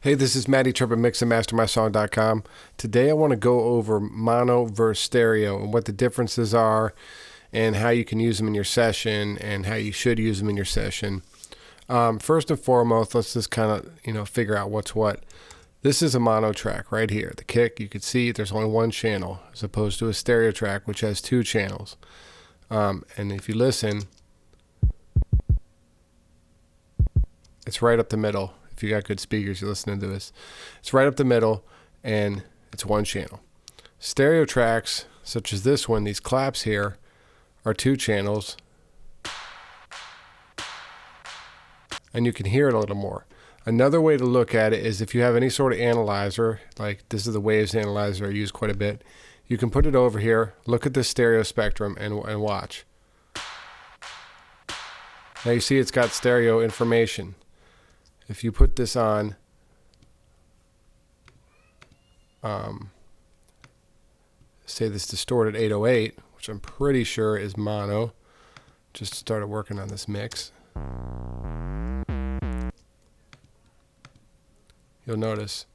Hey, this is Matty Tripp at mixandmastermysong.com. Today I want to go over mono versus stereo and what the differences are and how you can use them in your session and how you should use them in your session. First and foremost, let's just kind of, figure out what's what. This is a mono track right here. The kick, you can see there's only one channel as opposed to a stereo track which has two channels. And if you listen, it's right up the middle. If you got good speakers, you're listening to this. It's right up the middle, and it's one channel. Stereo tracks, such as this one, these claps here, are two channels, and you can hear it a little more. Another way to look at it is if you have any sort of analyzer, like this is the Waves analyzer I use quite a bit, you can put it over here, look at the stereo spectrum, and watch. Now you see it's got stereo information. If you put this on, say this distorted 808, which I'm pretty sure is mono, just started working on this mix. You'll notice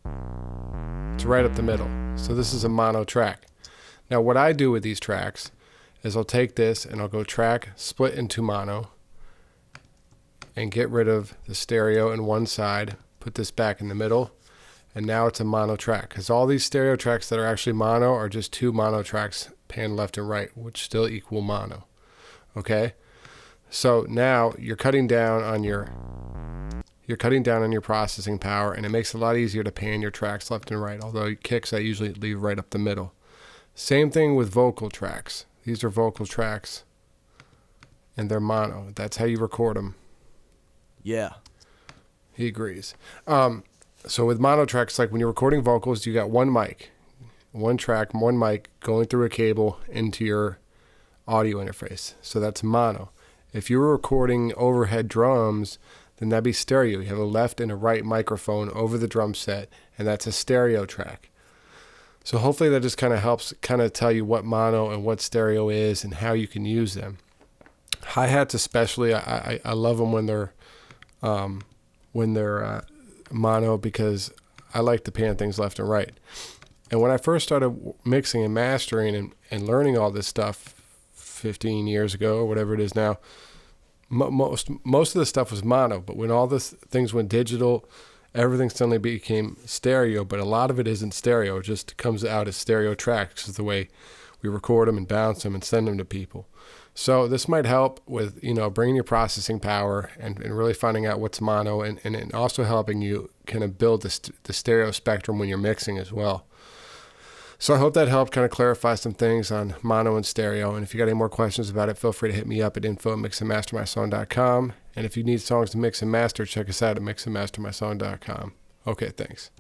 it's right up the middle. So this is a mono track. Now what I do with these tracks is I'll take this and I'll go track, split into mono, and get rid of the stereo in one side, put this back in the middle, and now it's a mono track. Because all these stereo tracks that are actually mono are just two mono tracks panned left and right, which still equal mono. Okay? So now you're cutting down on your processing power, and it makes it a lot easier to pan your tracks left and right, although kicks I usually leave right up the middle. Same thing with vocal tracks. These are vocal tracks, and they're mono. That's how you record them. Yeah. He agrees. So with mono tracks, like when you're recording vocals, you got one mic, one track, one mic going through a cable into your audio interface. So that's mono. If you were recording overhead drums, then that'd be stereo. You have a left and a right microphone over the drum set, and that's a stereo track. So hopefully that just kind of helps kind of tell you what mono and what stereo is and how you can use them. Hi-hats especially, I love them when they're mono, because I like to pan things left and right. And when I first started mixing and mastering and learning all this stuff 15 years ago or whatever it is now, most of the stuff was mono. But when all this things went digital, everything suddenly became stereo. But a lot of it isn't stereo. It just comes out as stereo tracks, is the way we record them and bounce them and send them to people. So this might help with, bringing your processing power and really finding out what's mono, and also helping you kind of build the stereo spectrum when you're mixing as well. So I hope that helped kind of clarify some things on mono and stereo. And if you got any more questions about it, feel free to hit me up at info@mixandmastermysong.com. And if you need songs to mix and master, check us out at mixandmastermysong.com. Okay, thanks.